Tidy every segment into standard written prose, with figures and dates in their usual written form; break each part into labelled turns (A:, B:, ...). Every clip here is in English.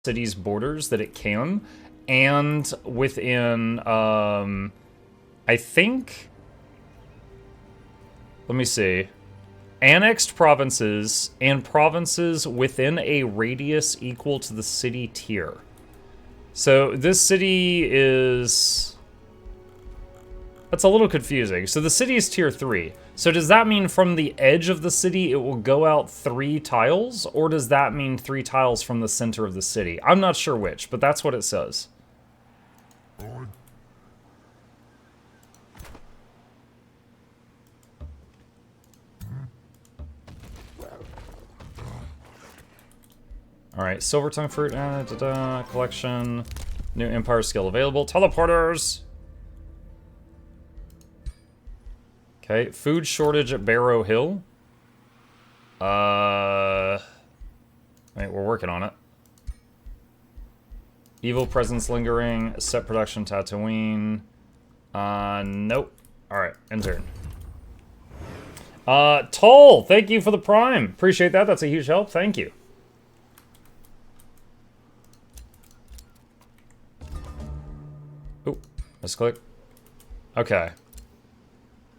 A: city's borders that it can, and within, I think, let me see, annexed provinces and provinces within a radius equal to the city tier. So this city is... That's a little confusing. So the city is tier 3. So does that mean from the edge of the city it will go out 3 tiles? Or does that mean 3 tiles from the center of the city? I'm not sure which, but that's what it says. Alright, silver tongue fruit, collection, new empire skill available, teleporters! Okay, food shortage at Barrow Hill. Wait, we're working on it. Evil presence lingering, set production Tatooine. Nope. Alright, end turn. Toll, thank you for the prime. Appreciate that, that's a huge help, thank you. Oop, misclick. Okay.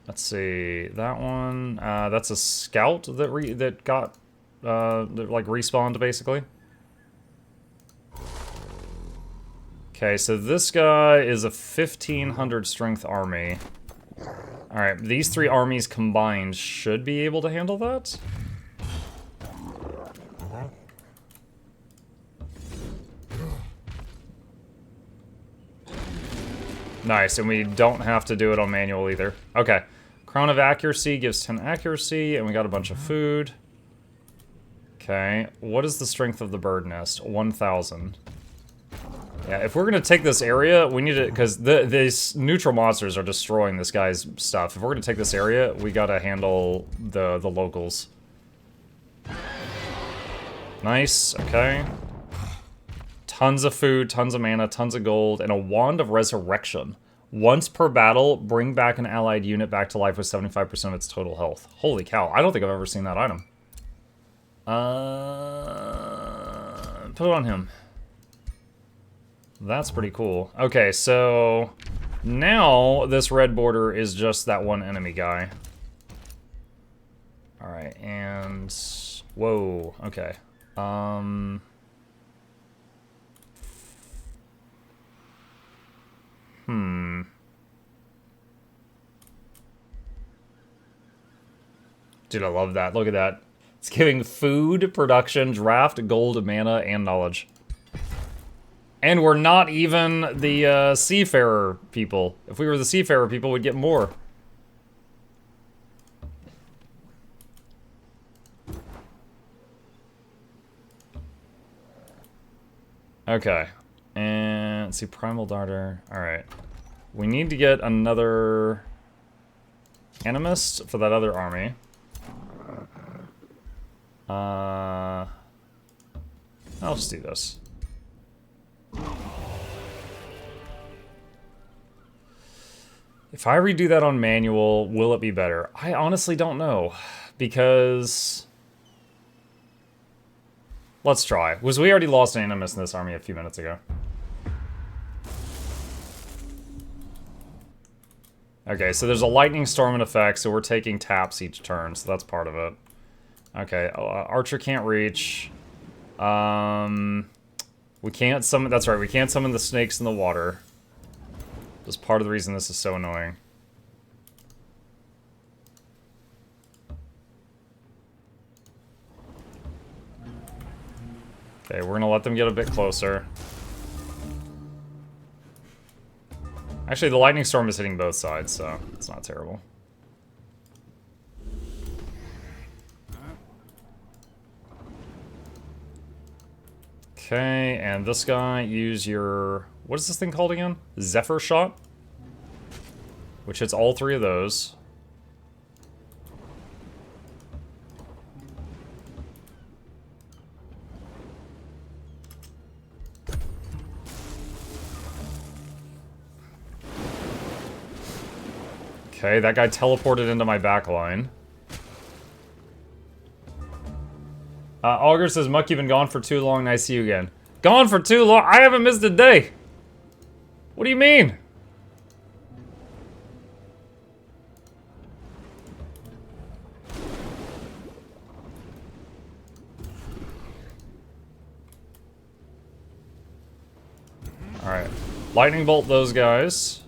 A: Let's see, that one, that's a scout that got, that, like, respawned, basically. Okay, so this guy is a 1,500 strength army. Alright, these 3 armies combined should be able to handle that? Nice, and we don't have to do it on manual either. Okay. Crown of Accuracy gives 10 accuracy, and we got a bunch of food. Okay. What is the strength of the bird nest? 1,000. Yeah, if we're gonna take this area, we need to... Because these neutral monsters are destroying this guy's stuff. If we're gonna take this area, we gotta handle the locals. Nice, okay. Tons of food, tons of mana, tons of gold, and a Wand of Resurrection. Once per battle, bring back an allied unit back to life with 75% of its total health. Holy cow, I don't think I've ever seen that item. Put it on him. That's pretty cool. Okay, so now this red border is just that one enemy guy. Alright, and... Whoa, okay. Dude, I love that. Look at that. It's giving food, production, draft, gold, mana, and knowledge. And we're not even the seafarer people. If we were the seafarer people, we'd get more. Okay. And let's see, Primal Darter. Alright. We need to get another Animist for that other army. I'll just do this. If I redo that on manual, will it be better? I honestly don't know, because... Let's try. We already lost an Animist in this army a few minutes ago. Okay, so there's a lightning storm in effect, so we're taking taps each turn, so that's part of it. Okay, Archer can't reach. We can't summon, that's right, we can't summon the snakes in the water. That's part of the reason this is so annoying. Okay, we're gonna let them get a bit closer. Actually, the lightning storm is hitting both sides, so it's not terrible. Okay, and this guy, use your... What is this thing called again? Zephyr Shot? Which hits all 3 of those. Okay, that guy teleported into my backline. Augur says, Muck, you've been gone for too long, nice to see you again. Gone for too long. I haven't missed a day. What do you mean? Alright. Lightning bolt those guys.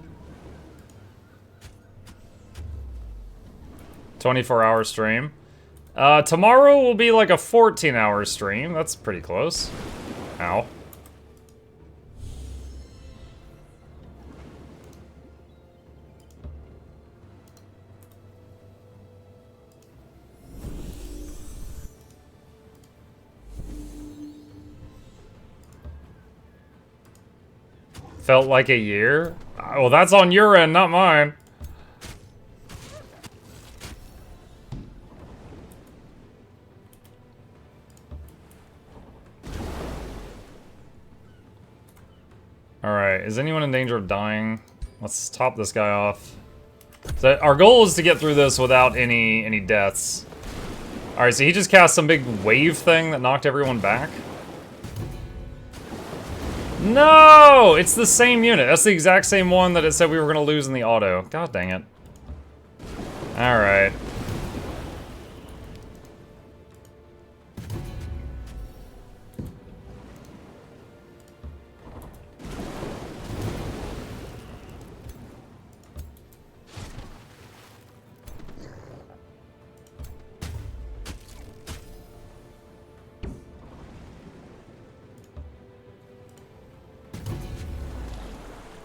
A: 24-hour stream. Tomorrow will be like a 14-hour stream. That's pretty close. Ow. Felt like a year? Well, that's on your end, not mine. Alright, is anyone in danger of dying? Let's top this guy off. So our goal is to get through this without any deaths. Alright, so he just cast some big wave thing that knocked everyone back. No! It's the same unit. That's the exact same one that it said we were going to lose in the auto. God dang it. Alright.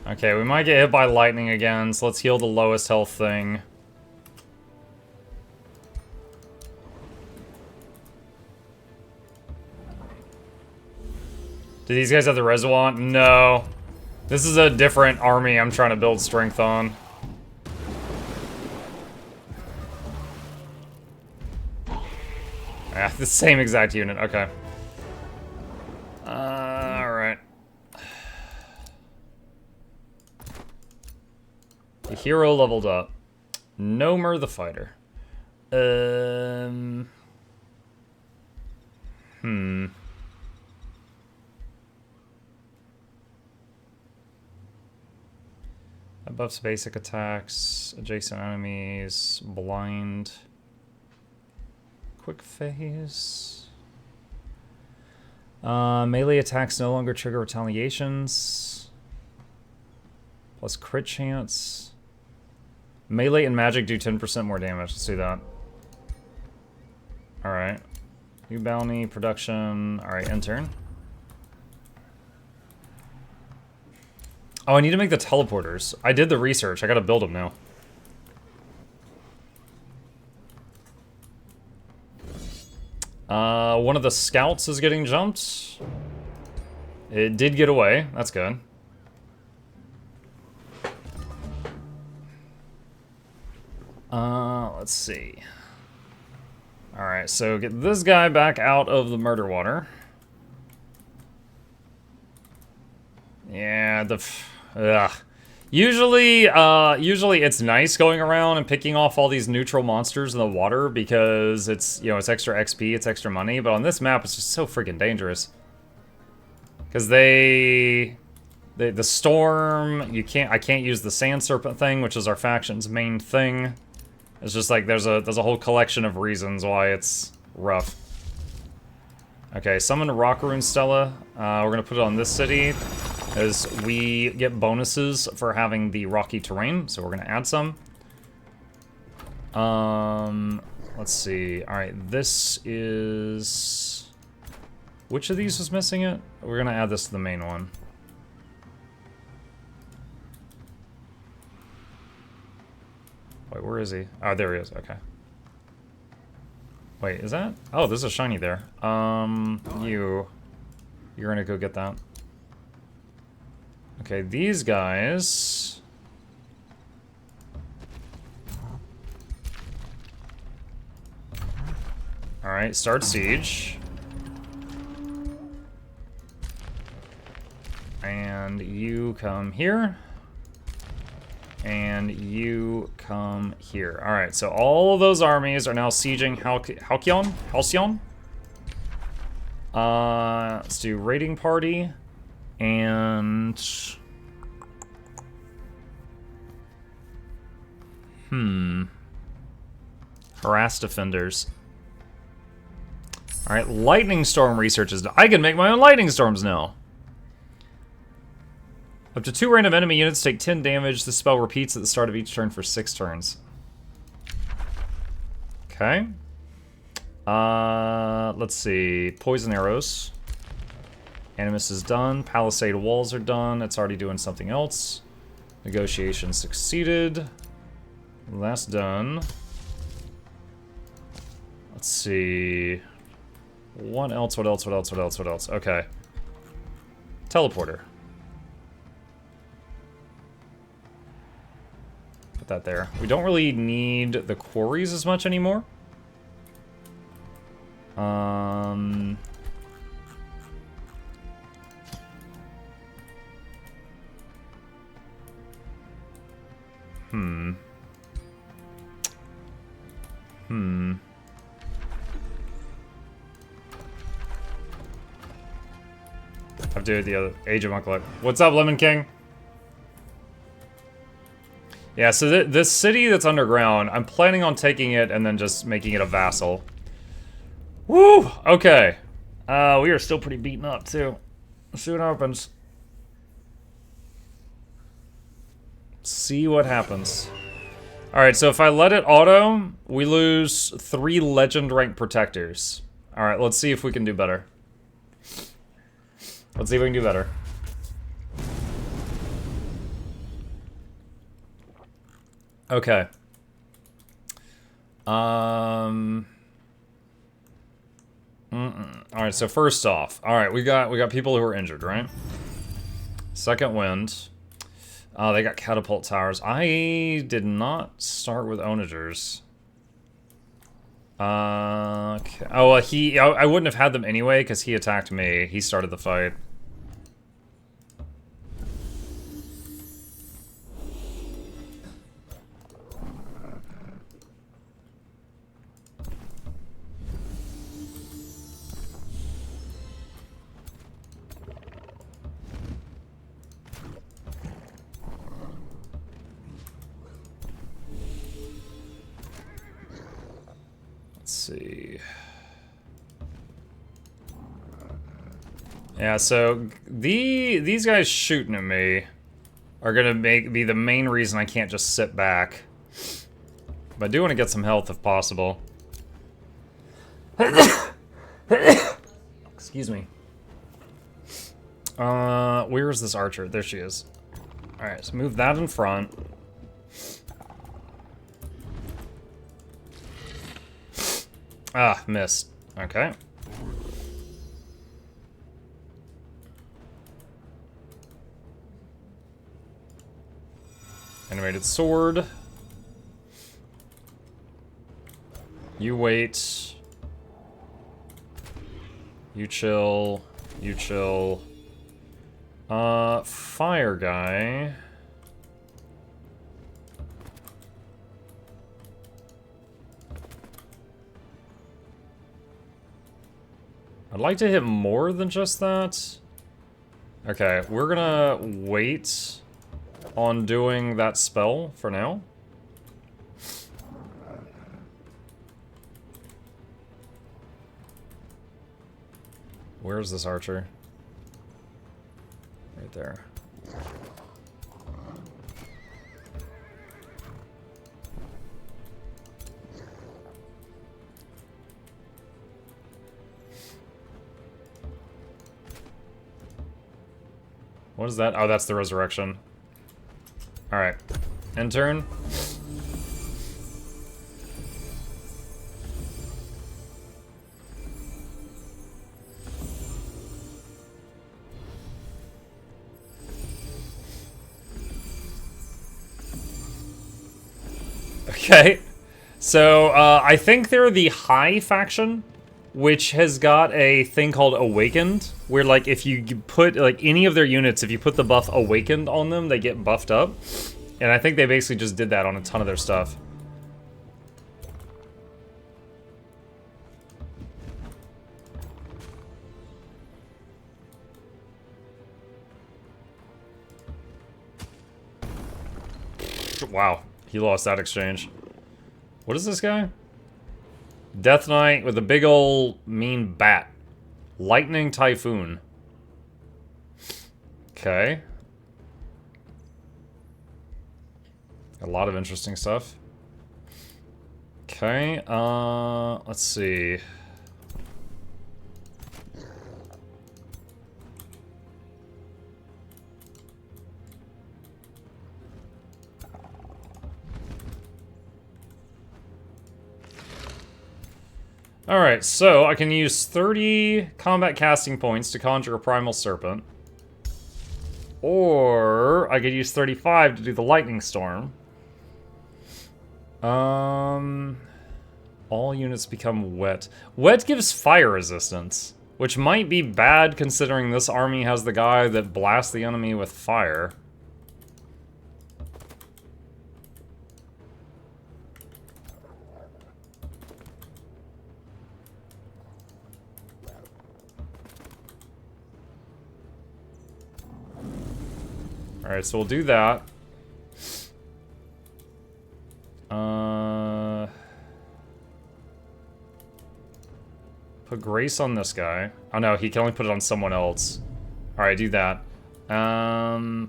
A: Okay, we might get hit by lightning again, so let's heal the lowest health thing. Do these guys have the reservoir? No. This is a different army I'm trying to build strength on. Ah, the same exact unit, okay. Alright. The hero leveled up. Nomer the fighter. That buffs basic attacks, adjacent enemies, blind. Quick phase. Melee attacks no longer trigger retaliations. Plus crit chance. Melee and magic do 10% more damage. Let's do that. Alright. New bounty, production. Alright, intern. Oh, I need to make the teleporters. I did the research. I gotta build them now. One of the scouts is getting jumped. It did get away. That's good. Let's see. Alright, so get this guy back out of the murder water. Yeah, usually it's nice going around and picking off all these neutral monsters in the water because it's, you know, it's extra XP, it's extra money, but on this map it's just so freaking dangerous. Because the storm, I can't use the sand serpent thing, which is our faction's main thing. It's just like there's a whole collection of reasons why it's rough. Okay, summon Rockaroon Stella. We're gonna put it on this city, as we get bonuses for having the rocky terrain, so we're gonna add some. Let's see. Alright, this is... Which of these was missing it? We're gonna add this to the main one. Wait, where is he? Oh, there he is, okay. Wait, is that? Oh, there's a shiny there. You're gonna go get that. Okay, these guys... Alright, start siege. And you come here. And you come here. Alright, so all of those armies are now sieging Halcyon? Let's do raiding party. And... Harass defenders. Alright, lightning storm research is done. I can make my own lightning storms now. Up to 2 random enemy units take 10 damage. This spell repeats at the start of each turn for 6 turns. Okay. Let's see. Poison arrows. Animus is done. Palisade walls are done. It's already doing something else. Negotiation succeeded. That's done. Let's see. What else? What else? What else? What else? What else? Okay. Teleporter. Put that there. We don't really need the quarries as much anymore. I've do the other Age of Mukluk. What's up, Lemon King? Yeah, so this city that's underground, I'm planning on taking it and then just making it a vassal. Woo! Okay. We are still pretty beaten up, too. Let's see what happens. See what happens. Alright, so if I let it auto, we lose 3 legend rank protectors. Alright, let's see if we can do better. Let's see if we can do better. Okay. Alright, so first off, alright, we got people who are injured, right? Second wind. They got catapult towers. I did not start with onagers. Okay. Oh, I wouldn't have had them anyway because he attacked me. He started the fight. See. Yeah, so these guys shooting at me are gonna be the main reason I can't just sit back. But I do want to get some health if possible. Excuse me. Where is this archer? There she is. Alright, so move that in front. Ah, missed. Okay. Animated sword. You wait. You chill. You chill. Fire guy. I'd like to hit more than just that. Okay, we're gonna wait on doing that spell for now. Where's this archer? Right there. What is that? Oh, that's the resurrection. Alright. End turn. Okay. So, I think they're the High faction, which has got a thing called Awakened, where, like, if you put, like, any of their units, if you put the buff Awakened on them, they get buffed up. And I think they basically just did that on a ton of their stuff. Wow, he lost that exchange. What is this guy? Death Knight with a big ol' mean bat. Lightning Typhoon. Okay. A lot of interesting stuff. Okay, let's see. Alright, so I can use 30 combat casting points to conjure a Primal Serpent. Or I could use 35 to do the Lightning Storm. All units become wet. Wet gives fire resistance, which might be bad considering this army has the guy that blasts the enemy with fire. Alright, so we'll do that. Put Grace on this guy. Oh no, he can only put it on someone else. Alright, do that.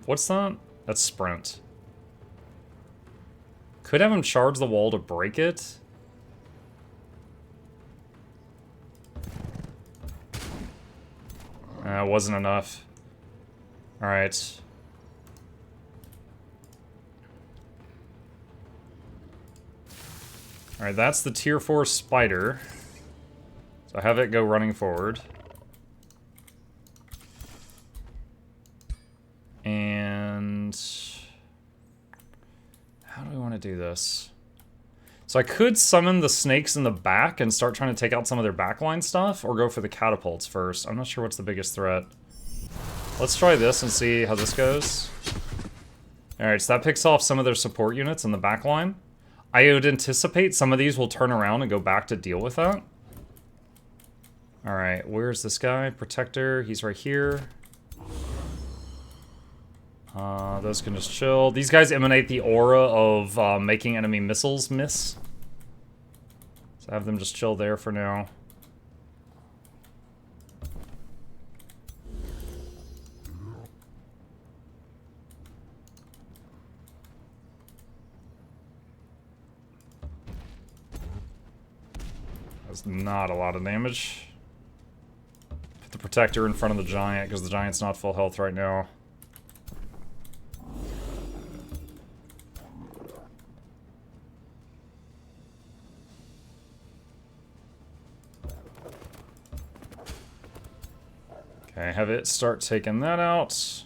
A: What's that? That's Sprint. Could have him charge the wall to break it. Wasn't enough. Alright. Alright, that's the tier 4 spider. So I have it go running forward. And how do I want to do this? So I could summon the snakes in the back and start trying to take out some of their backline stuff, or go for the catapults first. I'm not sure what's the biggest threat. Let's try this and see how this goes. Alright, so that picks off some of their support units in the backline. I would anticipate some of these will turn around and go back to deal with that. Alright, where's this guy? Protector, he's right here. Those can just chill. These guys emanate the aura of making enemy missiles miss. So have them just chill there for now. That's not a lot of damage. Put the Protector in front of the Giant, because the Giant's not full health right now. Okay, have it start taking that out.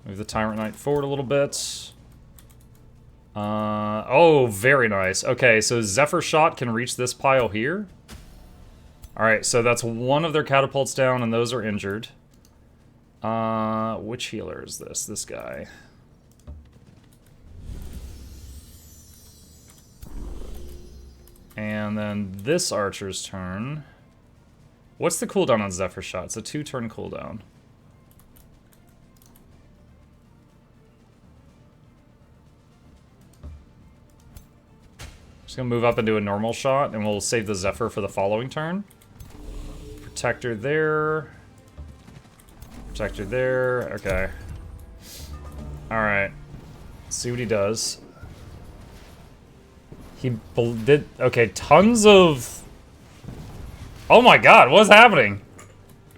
A: Move the Tyrant Knight forward a little bit. Oh, very nice. Okay, so Zephyr Shot can reach this pile here. Alright, so that's one of their catapults down, and those are injured. Which healer is this? This guy. And then this archer's turn. What's the cooldown on Zephyr Shot? It's a 2-turn cooldown. Just gonna move up and do a normal shot, and we'll save the Zephyr for the following turn. Protector there. Protector there. Okay. Alright. See what he does. He did... Okay, tons of... Oh my god, what's happening?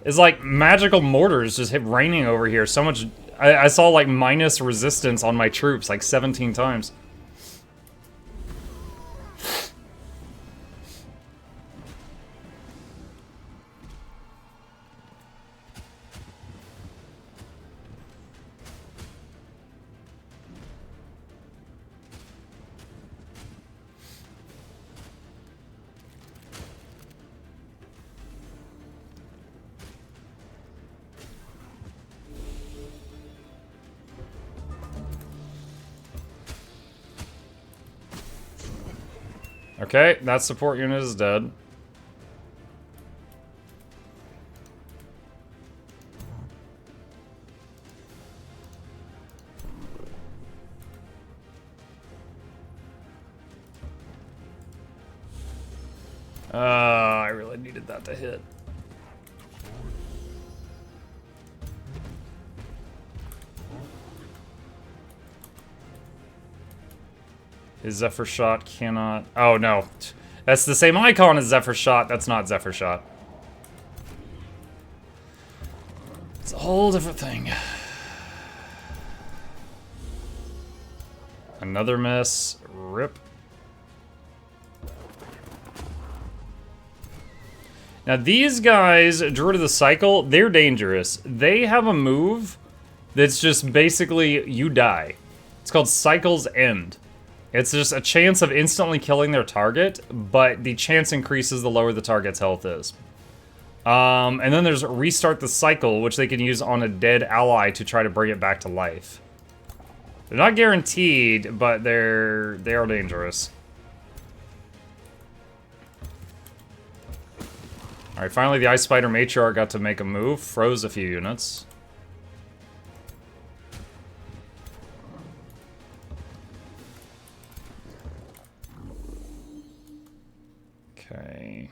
A: It's like magical mortars just hit raining over here. So much... I saw like minus resistance on my troops like 17 times. Okay, that support unit is dead. I really needed that to hit. His Zephyr Shot cannot... Oh, no. That's the same icon as Zephyr Shot. That's not Zephyr Shot. It's a whole different thing. Another miss. Rip. Now these guys, Druid of the Cycle, they're dangerous. They have a move that's just basically you die. It's called Cycle's End. It's just a chance of instantly killing their target, but the chance increases the lower the target's health is. And then there's Restart the Cycle, which they can use on a dead ally to try to bring it back to life. They're not guaranteed, but they are dangerous. Alright, finally the Ice Spider Matriarch got to make a move, froze a few units. Okay.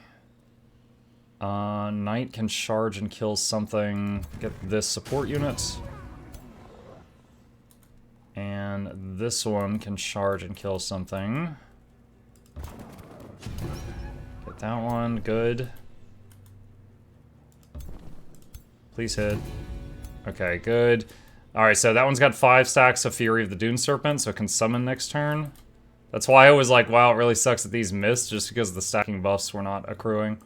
A: Knight can charge and kill something. Get this support unit. And this one can charge and kill something. Get that one, good. Please hit. Okay, good. Alright, so that one's got 5 stacks of Fury of the Dune Serpent, so it can summon next turn. That's why I was like, wow, it really sucks that these missed, just because the stacking buffs were not accruing.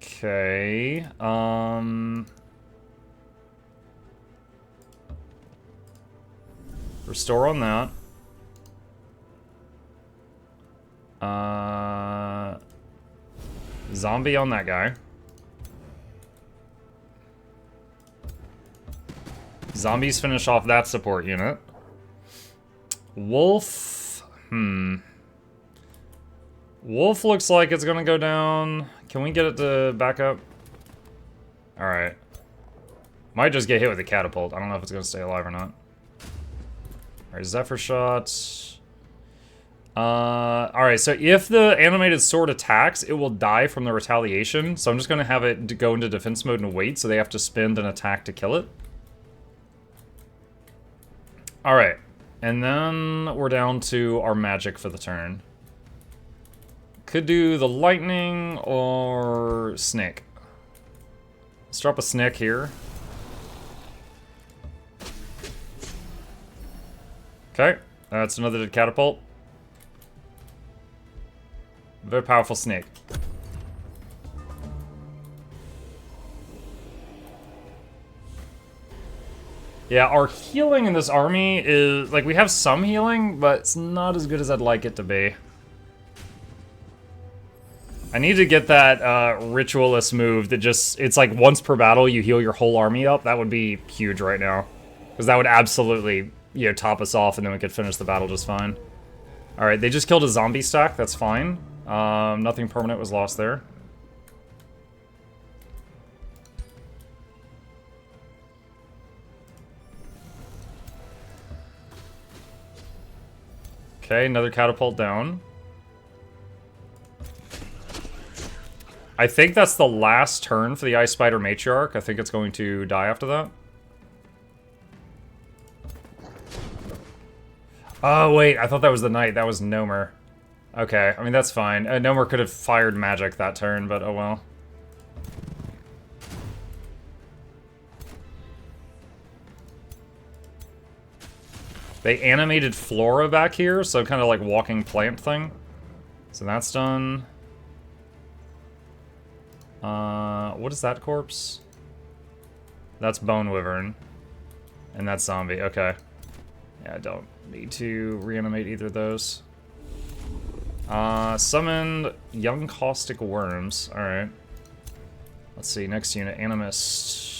A: Okay, restore on that. Zombie on that guy. Zombies finish off that support unit. Wolf, Wolf looks like it's gonna go down. Can we get it to back up? Alright. Might just get hit with a catapult. I don't know if it's gonna stay alive or not. Alright, Zephyr Shot. Alright, so if the animated sword attacks, it will die from the retaliation. So I'm just gonna have it go into defense mode and wait, so they have to spend an attack to kill it. Alright. And then we're down to our magic for the turn. Could do the lightning or snake. Let's drop a snake here. Okay, that's another catapult. Very powerful snake. Yeah, our healing in this army is, like, we have some healing, but it's not as good as I'd like it to be. I need to get that ritualist move that just, it's like once per battle you heal your whole army up. That would be huge right now. Because that would absolutely, you know, top us off and then we could finish the battle just fine. Alright, they just killed a zombie stack, that's fine. Nothing permanent was lost there. Okay, another catapult down. I think that's the last turn for the Ice Spider Matriarch. I think it's going to die after that. Oh, wait, I thought that was the Knight. That was Nomer. Okay, I mean, that's fine. Nomer could have fired magic that turn, but oh well. They animated Flora back here, so kind of like walking plant thing. So that's done. What is that corpse? That's Bone Wyvern. And that's Zombie, okay. Yeah, I don't need to reanimate either of those. Summoned Young Caustic Worms, alright. Let's see, next unit, Animist.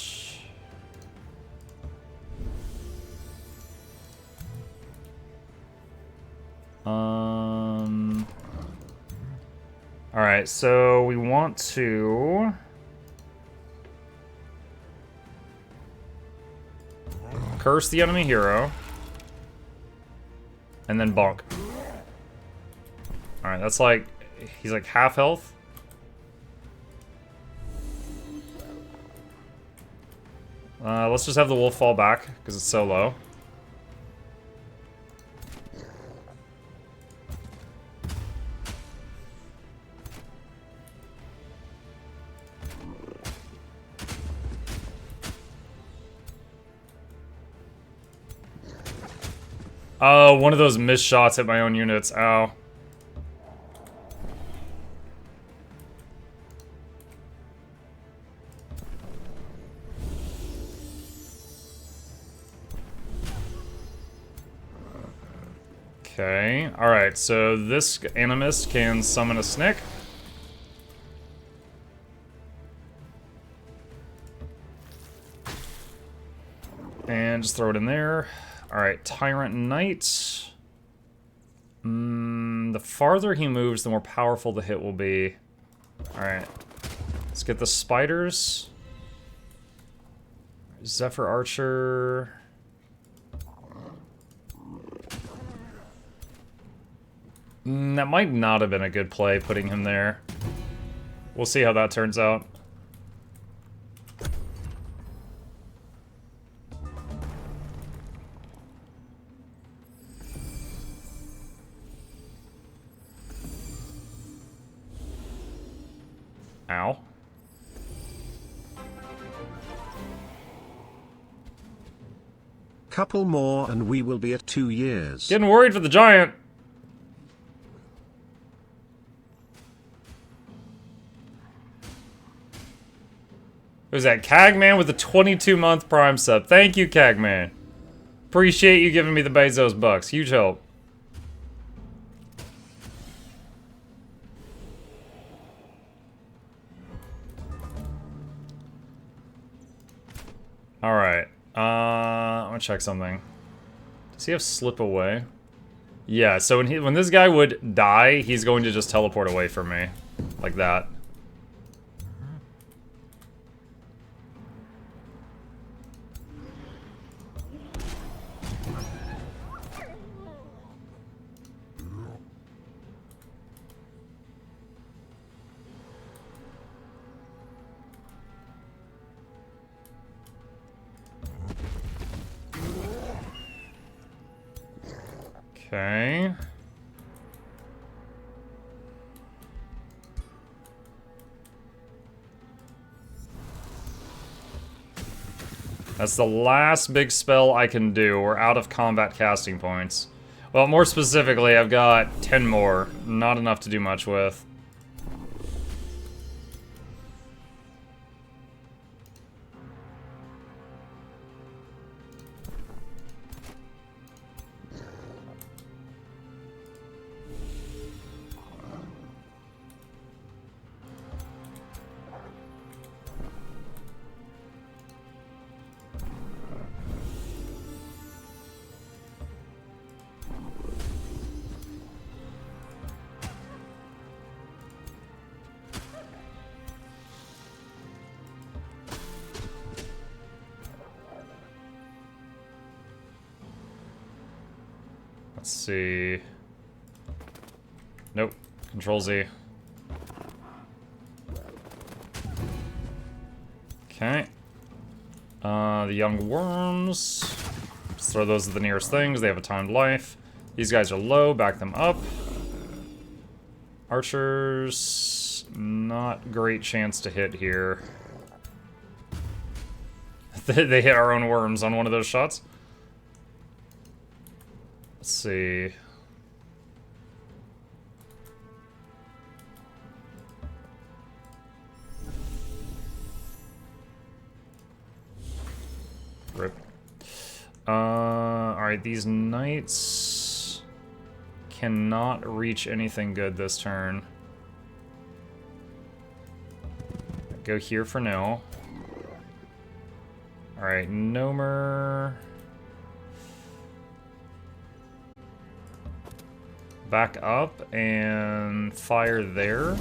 A: Alright, so we want to... curse the enemy hero. And then bonk. Alright, that's like... He's like half health. Let's just have the wolf fall back, because it's so low. Oh, one of those missed shots hit my own units. Ow. Okay, alright, so this animist can summon a snick. And just throw it in there. Alright, Tyrant Knight. The farther he moves, the more powerful the hit will be. Alright. Let's get the spiders. Zephyr Archer. That might not have been a good play, putting him there. We'll see how that turns out. Ow.
B: Couple more and we will be at 2 years.
A: Getting worried for the giant. Who's that? Cagman with the 22-month Prime sub. Thank you, Cagman. Appreciate you giving me the Bezos bucks. Huge help. Alright. I'm gonna check something. Does he have slip away? Yeah, so when this guy would die, he's going to just teleport away from me. Like that. Okay. That's the last big spell I can do. We're out of combat casting points. Well, more specifically, I've got 10 more. Not enough to do much with. Let's see. Nope. Control Z. Okay. The young worms. Just throw those at the nearest things. They have a timed life. These guys are low. Back them up. Archers. Not great chance to hit here. They hit our own worms on one of those shots. Let's see. Rip. Alright, these knights cannot reach anything good this turn. Go here for now. Alright, Nomer. Back up and fire there.